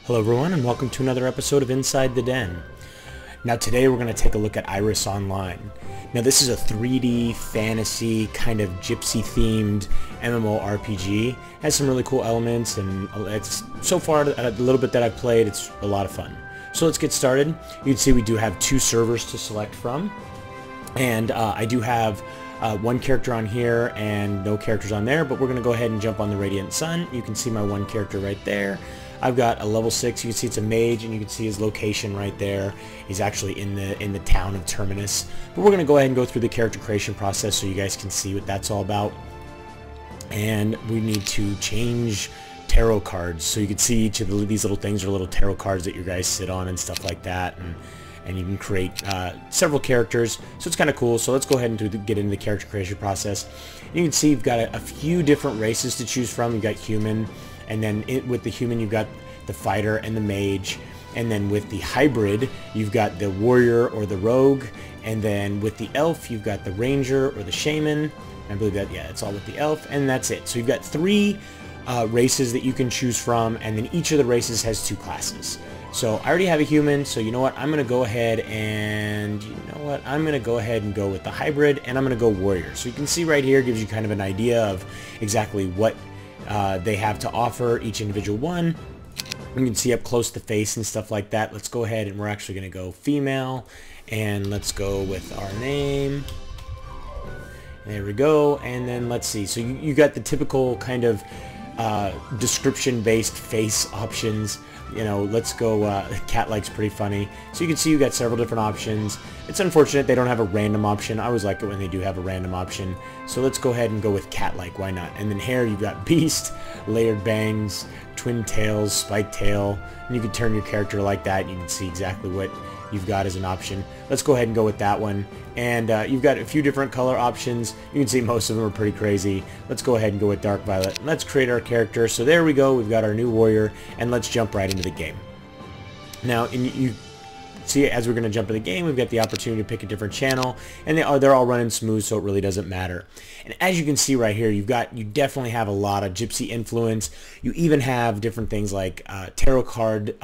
Hello everyone and welcome to another episode of Inside the Den. Now today we're going to take a look at Iris Online. Now this is a 3D fantasy kind of gypsy themed MMORPG. It has some really cool elements and it's so far a little bit that I've played, it's a lot of fun. So let's get started. You can see we do have two servers to select from, and I do have one character on here and no characters on there, but we're going to go ahead and jump on the Radiant Sun. You can see my one character right there. I've got a level 6. You can see it's a mage, and you can see his location right there. He's actually in the town of Terminus. But we're going to go ahead and go through the character creation process so you guys can see what that's all about. And we need to change tarot cards. So you can see each of these little things are little tarot cards that you guys sit on and stuff like that. And you can create several characters, so it's kind of cool. So let's go ahead and get into the character creation process. You can see you've got a few different races to choose from. You've got human, and then with the human you've got the fighter and the mage, and then with the hybrid you've got the warrior or the rogue, and then with the elf you've got the ranger or the shaman. I believe that, yeah, it's all with the elf, and that's it. So you've got three races that you can choose from, and then each of the races has two classes. So I already have a human, so you know what, I'm going to go ahead and, go with the hybrid, and I'm going to go warrior. So you can see right here, gives you kind of an idea of exactly what they have to offer, each individual one. You can see up close the face and stuff like that. Let's go ahead and we're actually going to go female, and let's go with our name. There we go, and then let's see. So you got the typical kind of description-based face options. You know, let's go, cat-like's pretty funny. So you can see you got several different options. It's unfortunate they don't have a random option. I always like it when they do have a random option. So let's go ahead and go with cat-like, why not? And then hair, you've got beast, layered bangs, twin tails, spiked tail, and you can turn your character like that. You can see exactly what you've got as an option. Let's go ahead and go with that one. And you've got a few different color options. You can see most of them are pretty crazy. Let's go ahead and go with dark violet. Let's create our character. So there we go. We've got our new warrior, and let's jump right into the game. Now, you see, as we're going to jump into the game, we've got the opportunity to pick a different channel, and they're all running smooth, so it really doesn't matter. And as you can see right here, you definitely have a lot of gypsy influence. You even have different things like tarot card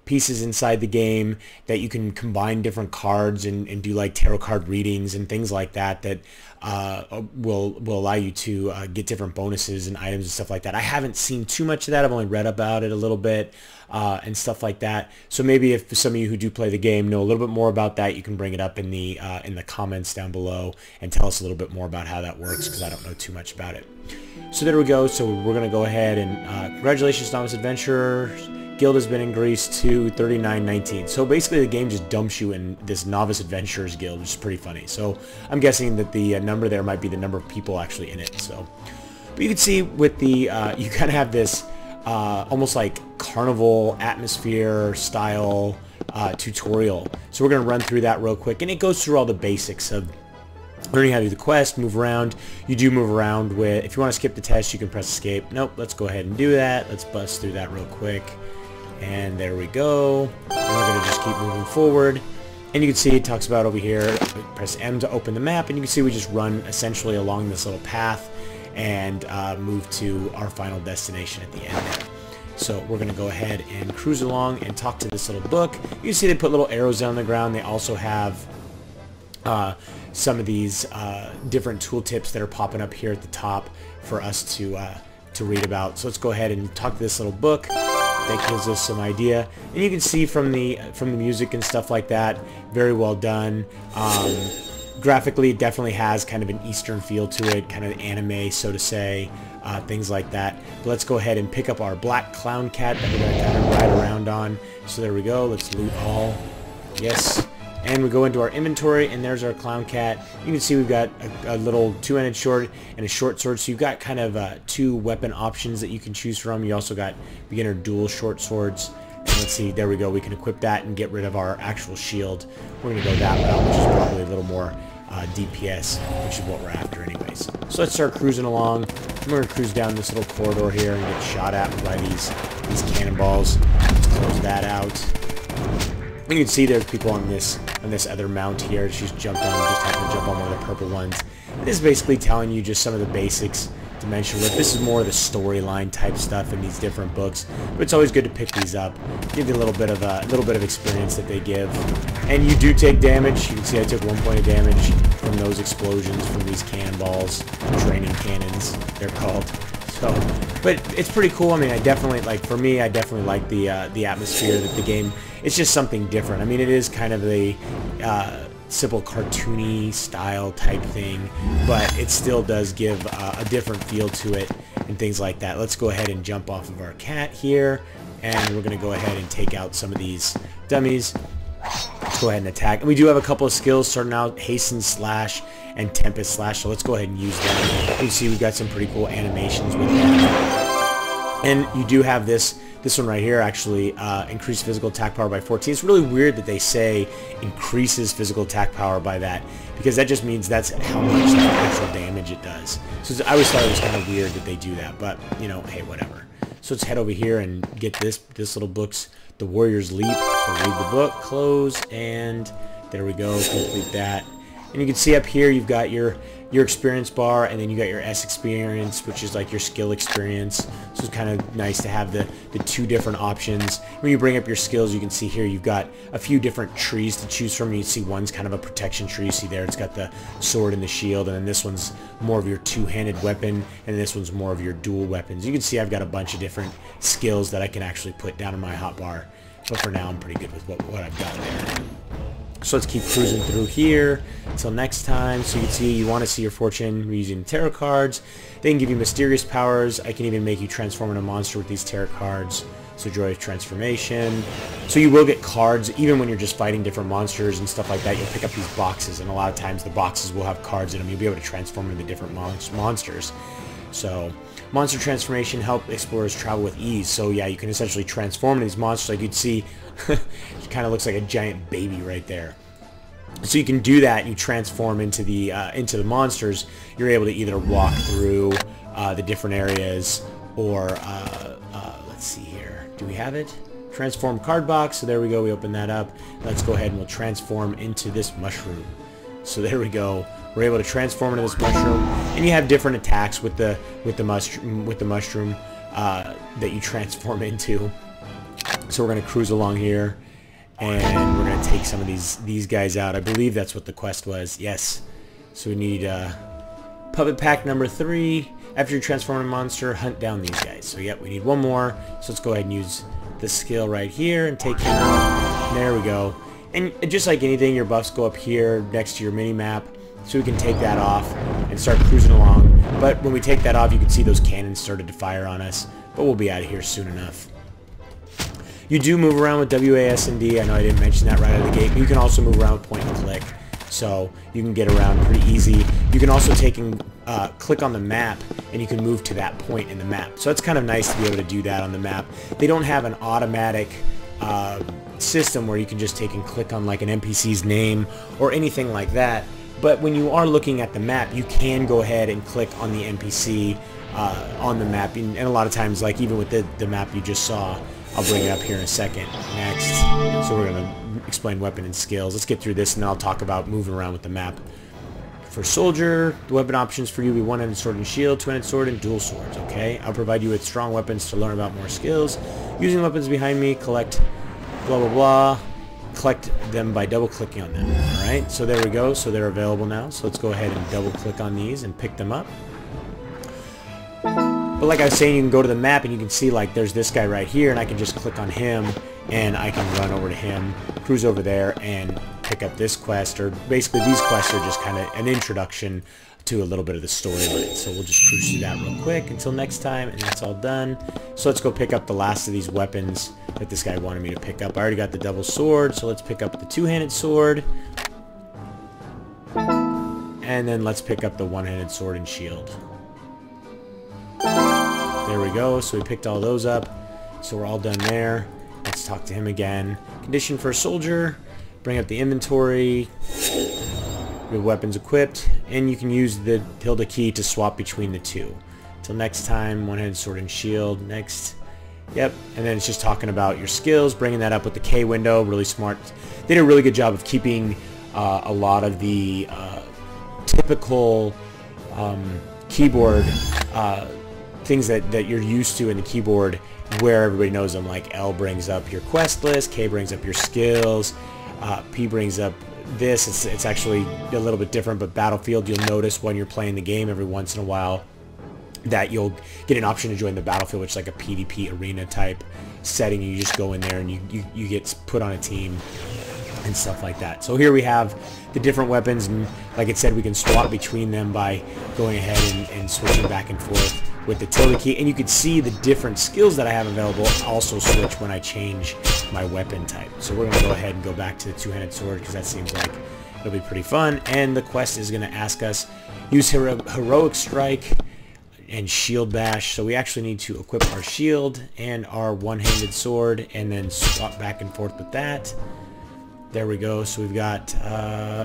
pieces inside the game that you can combine different cards and do like tarot card readings and things like that will allow you to get different bonuses and items and stuff like that. I haven't seen too much of that. I've only read about it a little bit and stuff like that. So maybe if some of you who do play the game know a little bit more about that, you can bring it up in the comments down below and tell us a little bit more about how that works, because I don't know too much about it. So there we go. So we're going to go ahead and congratulations, Novice Adventurers. Guild has been increased to 3919. So basically the game just dumps you in this Novice Adventurers Guild, which is pretty funny. So I'm guessing that the number there might be the number of people actually in it. So, but you can see with the, you kind of have this almost like carnival atmosphere style tutorial. So we're going to run through that real quick, and it goes through all the basics of learning how to do the quest, move around. You do move around with, if you want to skip the test, you can press escape. Nope, let's go ahead and do that. Let's bust through that real quick. And there we go. And we're going to just keep moving forward. And you can see it talks about over here, press M to open the map, and you can see we just run essentially along this little path and move to our final destination at the end there. So we're going to go ahead and cruise along and talk to this little book. You can see they put little arrows down the ground. They also have some of these different tooltips that are popping up here at the top for us to read about. So let's go ahead and talk to this little book. That gives us some idea, and you can see from the music and stuff like that, very well done. Graphically, it definitely has kind of an Eastern feel to it, kind of anime, so to say, things like that. But let's go ahead and pick up our black clown cat that we're going to kind of ride around on. So there we go. Let's loot all. Yes. And we go into our inventory, and there's our clown cat. You can see we've got a little two-handed sword and a short sword. So you've got kind of two weapon options that you can choose from. You also got beginner dual short swords. And let's see, there we go. We can equip that and get rid of our actual shield. We're going to go that route, which is probably a little more DPS, which is what we're after anyways. So let's start cruising along. We're going to cruise down this little corridor here and get shot at by these cannonballs. Let's close that out. You can see there's people on this other mount here. She's jumped on, just happened to jump on one of the purple ones. This is basically telling you just some of the basics. Dimensional Lift. This is more of the storyline type stuff in these different books, but it's always good to pick these up. Give you a little bit of experience that they give, and you do take damage. You can see I took 1 point of damage from those explosions from these cannonballs, training cannons they're called. So, but it's pretty cool. I mean, I definitely for me, I definitely like the atmosphere that the game. It's just something different. I mean, it is kind of a simple cartoony style type thing, but it still does give a different feel to it and things like that. Let's go ahead and jump off of our cat here, and we're going to go ahead and take out some of these dummies. Let's go ahead and attack. And we do have a couple of skills starting out, Hasten Slash and Tempest Slash, so let's go ahead and use them. You can see we've got some pretty cool animations with them. And you do have this one right here, actually, increased physical attack power by 14. It's really weird that they say increases physical attack power by that, because that just means that's how much actual damage it does. So I always thought it was kind of weird that they do that, but, you know, hey, whatever. So let's head over here and get this little book's The Warrior's Leap. So read the book, close, and there we go, complete that. And you can see up here you've got your experience bar, and then you got your S experience, which is like your skill experience. So it's kind of nice to have the two different options. When you bring up your skills, you can see here you've got a few different trees to choose from. You see one's kind of a protection tree. You see there it's got the sword and the shield, and then this one's more of your two-handed weapon, and this one's more of your dual weapons. You can see I've got a bunch of different skills that I can actually put down in my hotbar, but for now I'm pretty good with what I've got there. So let's keep cruising through here until next time. So you can see you want to see your fortune. We're using tarot cards. They can give you mysterious powers. I can even make you transform into a monster with these tarot cards. So Joy of Transformation. So you will get cards even when you're just fighting different monsters and stuff like that. You'll pick up these boxes, and a lot of times the boxes will have cards in them. You'll be able to transform into different monsters. So monster transformation help explorers travel with ease. So yeah, you can essentially transform into these monsters. Like you'd see, it kind of looks like a giant baby right there. So you can do that, and you transform into the monsters. You're able to either walk through the different areas, or let's see here. Do we have it? Transform card box. So there we go. We open that up. Let's go ahead and we'll transform into this mushroom. So there we go. We're able to transform into this mushroom, and you have different attacks with the mushroom that you transform into. So we're gonna cruise along here, and we're gonna take some of these guys out. I believe that's what the quest was. Yes. So we need puppet pack number 3. After you transform a monster, hunt down these guys. So yep, we need one more. So let's go ahead and use this skill right here and take him out. And there we go. And just like anything, your buffs go up here next to your mini map. So we can take that off and start cruising along. But when we take that off, you can see those cannons started to fire on us. But we'll be out of here soon enough. You do move around with WASD. I know I didn't mention that right out of the gate. But you can also move around with point and click. So you can get around pretty easy. You can also take and click on the map, and you can move to that point in the map. So it's kind of nice to be able to do that on the map. They don't have an automatic system where you can just take and click on like an NPC's name or anything like that. But when you are looking at the map, you can go ahead and click on the NPC on the map. And a lot of times, like even with the map you just saw, I'll bring it up here in a second. Next. So we're going to explain weapon and skills. Let's get through this, and then I'll talk about moving around with the map. For soldier, the weapon options for you will be one-handed sword and shield, two-handed sword, and dual swords, okay? I'll provide you with strong weapons to learn about more skills. Using weapons behind me, collect blah, blah, blah. Collect them by double-clicking on them, alright? So there we go. So they're available now. So let's go ahead and double-click on these and pick them up. But like I was saying, you can go to the map and you can see like there's this guy right here, and I can just click on him and I can run over to him, cruise over there, and pick up this quest. Or basically these quests are just kind of an introduction to a little bit of the storyline. So we'll just cruise through that real quick until next time, and that's all done. So let's go pick up the last of these weapons that this guy wanted me to pick up. I already got the double sword, so let's pick up the two-handed sword. And then let's pick up the one-handed sword and shield. There we go. So we picked all those up. So we're all done there. Let's talk to him again. Condition for a soldier. Bring up the inventory. We have weapons equipped. And you can use the tilde key to swap between the two. Till next time, one-handed sword and shield. Next. Yep, and then it's just talking about your skills, bringing that up with the K window. Really smart. They did a really good job of keeping a lot of the typical keyboard things that you're used to in the keyboard, where everybody knows them. Like L brings up your quest list, K brings up your skills, P brings up this. It's actually a little bit different, but Battlefield, you'll notice when you're playing the game every once in a while that you'll get an option to join the Battlefield, which is like a PvP arena type setting. You just go in there and you get put on a team and stuff like that. So here we have the different weapons, and like it said, we can swap between them by going ahead and switching back and forth with the tilde key, and you can see the different skills that I have available also switch when I change my weapon type. So we're going to go ahead and go back to the two-handed sword, because that seems like it'll be pretty fun. And the quest is going to ask us use heroic strike and shield bash. So we actually need to equip our shield and our one-handed sword and then swap back and forth with that. There we go. So we've got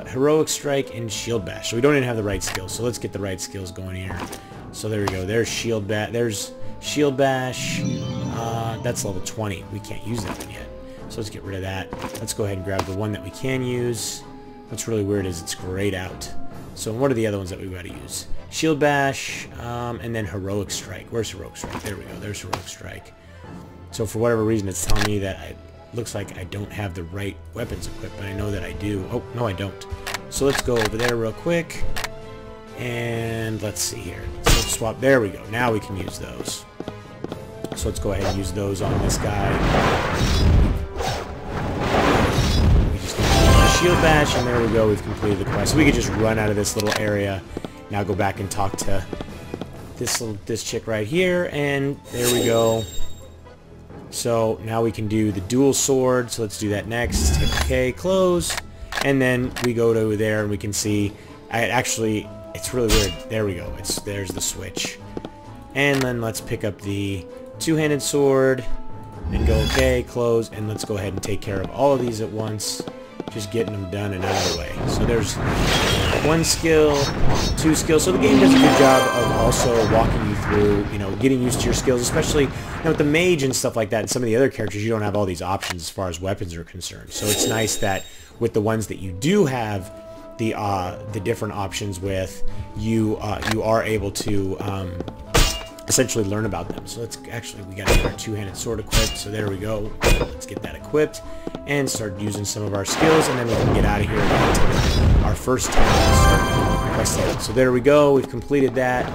heroic strike and shield bash. So we don't even have the right skills. So let's get the right skills going here. So there we go. There's shield bash. There's shield bash. That's level 20. We can't use that one yet. So let's get rid of that. Let's go ahead and grab the one that we can use. What's really weird is it's grayed out. So what are the other ones that we've got to use? Shield bash, and then heroic strike. Where's heroic strike? There we go. There's heroic strike. So for whatever reason, it's telling me that looks like I don't have the right weapons equipped, but I know that I do. Oh, no, I don't. So let's go over there real quick. And let's see here. So let's swap. There we go. Now we can use those. So let's go ahead and use those on this guy. We just need to use the shield bash, and there we go. We've completed the quest. So we could just run out of this little area. Now go back and talk to this chick right here, and there we go. So now we can do the dual sword. So let's do that next. Hit OK, close, and then we go to there, and we can see. It's really weird. There we go. There's the switch, and then let's pick up the two-handed sword and go OK, close, and let's go ahead and take care of all of these at once. Just getting them done and out of the way. So there's one skill, two skills. So the game does a good job of also walking you through, getting used to your skills, especially with the mage and stuff like that. And some of the other characters, you don't have all these options as far as weapons are concerned. So it's nice that with the ones that you do have the different options with, you are able to essentially learn about them. So let's we got our two-handed sword equipped. So there we go. Let's get that equipped and start using some of our skills, and then we can get out of here and take our first time and start questing. So there we go. We've completed that,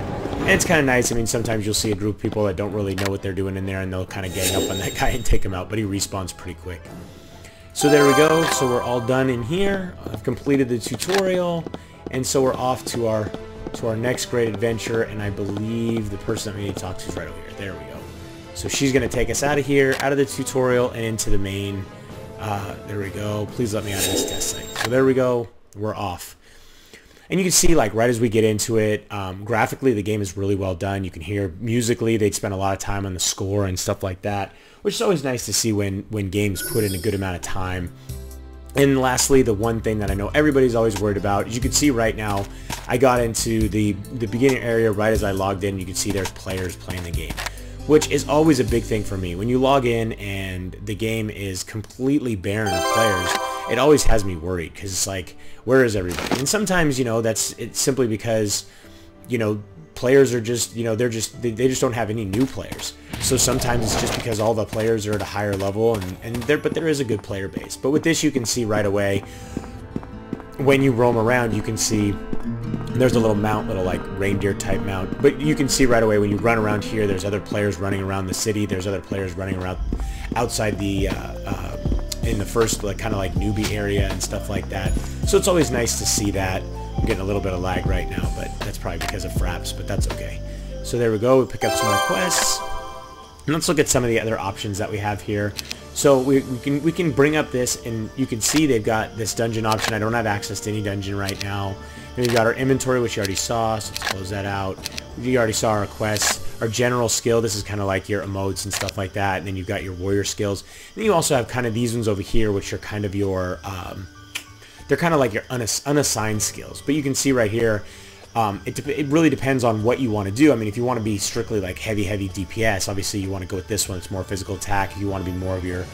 and it's kind of nice. I mean, sometimes you'll see a group of people that don't really know what they're doing in there, and they'll kind of gang up on that guy and take him out, but he respawns pretty quick. So there we go. So we're all done in here. I've completed the tutorial, and so we're off to our next great adventure, and I believe the person that we need to talk to is right over here. There we go. So she's going to take us out of here, out of the tutorial, and into the main. There we go. Please let me out of this test site. So there we go. We're off. And you can see, like, right as we get into it, graphically, the game is really well done. You can hear musically, they'd spend a lot of time on the score and stuff like that, which is always nice to see when games put in a good amount of time. And lastly, the one thing that I know everybody's always worried about, as you can see right now, I got into the beginning area right as I logged in. You can see there's players playing the game, which is always a big thing for me. When you log in and the game is completely barren of players, it always has me worried, because it's like, where is everybody? And sometimes, it's simply because, players are just, they just don't have any new players. So sometimes it's just because all the players are at a higher level, but there is a good player base. But with this, you can see right away, when you roam around, you can see there's a little mount, like reindeer type mount. But you can see right away when you run around here, there's other players running around the city. There's other players running around outside the in the first kind of like newbie area and stuff like that. So it's always nice to see that. I'm getting a little bit of lag right now, but that's probably because of fraps, but that's okay. So there we go. We pick up some more quests. And let's look at some of the other options that we have here. So we can bring up this, and you can see they've got this dungeon option. I don't have access to any dungeon right now. Then we've got our inventory, which you already saw, so let's close that out. You already saw our quests. Our general skill, this is kind of like your emotes and stuff like that. And then you've got your warrior skills. And then you also have kind of these ones over here, which are kind of your, they're kind of like your unassigned skills. But you can see right here, It really depends on what you want to do. I mean, if you want to be strictly like heavy DPS, obviously you want to go with this one. It's more physical attack. If you want to be more of your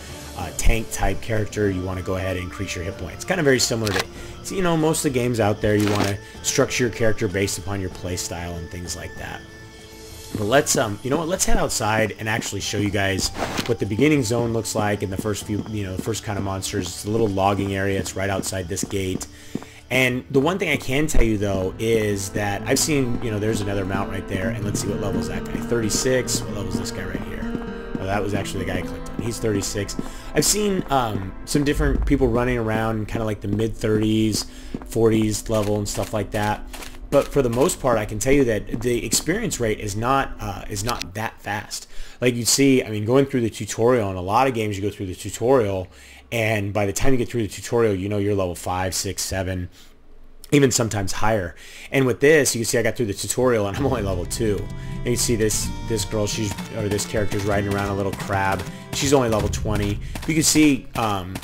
tank type character, you want to go ahead and increase your hit points. It's kind of very similar to, so, you know, most of the games out there, you want to structure your character based upon your play style and things like that. But let's, you know what, let's head outside and actually show you guys what the beginning zone looks like in the first few, you know, the first kind of monsters. It's a little logging area. It's right outside this gate. And the one thing I can tell you, though, is that I've seen, you know, there's another mount right there, and let's see what level is that guy. 36. What level is this guy right here? Oh, that was actually the guy I clicked on. He's 36. I've seen some different people running around kind of like the mid-30s, 40s level and stuff like that. But for the most part, I can tell you that the experience rate is not that fast. Like you see, I mean, going through the tutorial, in a lot of games you go through the tutorial, and by the time you get through the tutorial, you know you're level 5, 6, 7, even sometimes higher. And with this, you can see I got through the tutorial and I'm only level 2. And you see this girl, this character's riding around a little crab. She's only level 20. But you can see I'm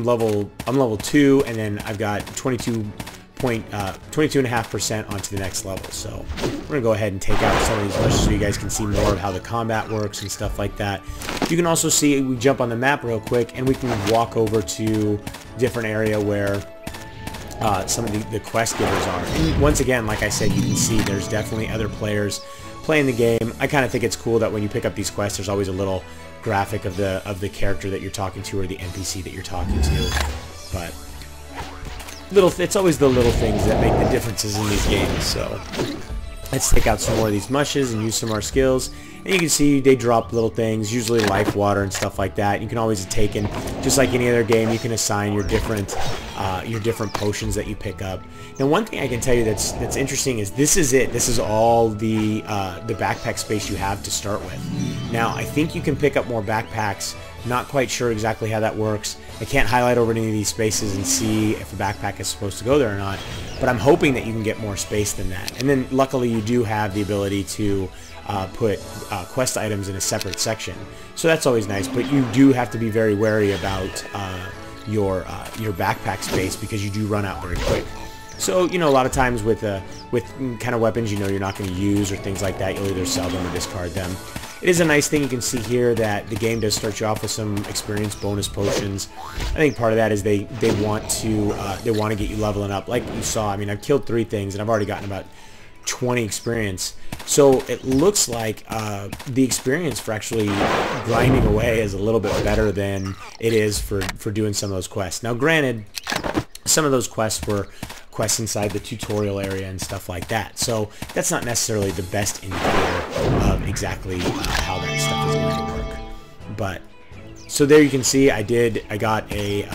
level 2, and then I've got 22.5% onto the next level. So we're gonna go ahead and take out some of these bushes so you guys can see more of how the combat works and stuff like that. You can also see, we jump on the map real quick and we can walk over to a different area where some of the quest givers are. And once again, like I said, you can see there's definitely other players playing the game. I kind of think it's cool that when you pick up these quests, there's always a little graphic of the character that you're talking to or the NPC that you're talking to. But it's always the little things that make the differences in these games. So let's take out some more of these mushes and use some of our skills. And you can see they drop little things, usually life water and stuff like that. You can always take in, just like any other game, you can assign your different potions that you pick up. Now, one thing I can tell you that's interesting is this is it. This is all the backpack space you have to start with. Now, I think you can pick up more backpacks. Not quite sure exactly how that works. I can't highlight over any of these spaces and see if a backpack is supposed to go there or not, but I'm hoping that you can get more space than that. And then luckily you do have the ability to put quest items in a separate section, so that's always nice. But you do have to be very wary about your backpack space, because you do run out very quick. So, you know, a lot of times with kind of weapons, you know, you're not going to use or things like that, you'll either sell them or discard them. It is a nice thing. You can see here that the game does start you off with some experience bonus potions. I think part of that is they want to get you leveling up. Like you saw, I mean, I've killed 3 things and I've already gotten about 20 experience. So it looks like the experience for actually grinding away is a little bit better than it is for doing some of those quests. Now, granted, some of those quests were quests inside the tutorial area and stuff like that, so that's not necessarily the best indicator of exactly how that stuff is going to work. But so there you can see I got an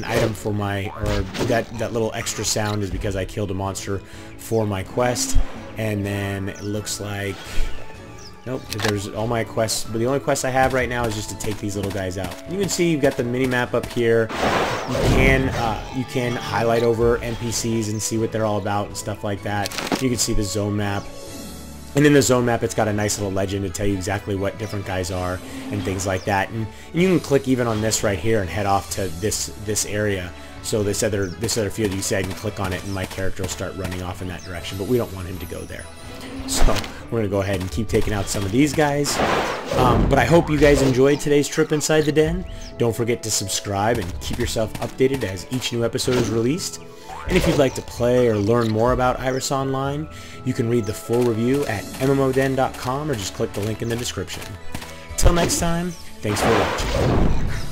item for my, or that little extra sound is because I killed a monster for my quest. And then it looks like, nope, there's all my quests, but the only quest I have right now is just to take these little guys out. You can see you've got the mini map up here. You can highlight over NPCs and see what they're all about and stuff like that. You can see the zone map. And in the zone map, it's got a nice little legend to tell you exactly what different guys are and things like that. And you can click even on this right here and head off to this area. So this other field, you say I can click on it and my character will start running off in that direction, but we don't want him to go there. So we're going to go ahead and keep taking out some of these guys. But I hope you guys enjoyed today's trip inside the den. Don't forget to subscribe and keep yourself updated as each new episode is released. And if you'd like to play or learn more about Iris Online, you can read the full review at MMOden.com or just click the link in the description. Till next time, thanks for watching.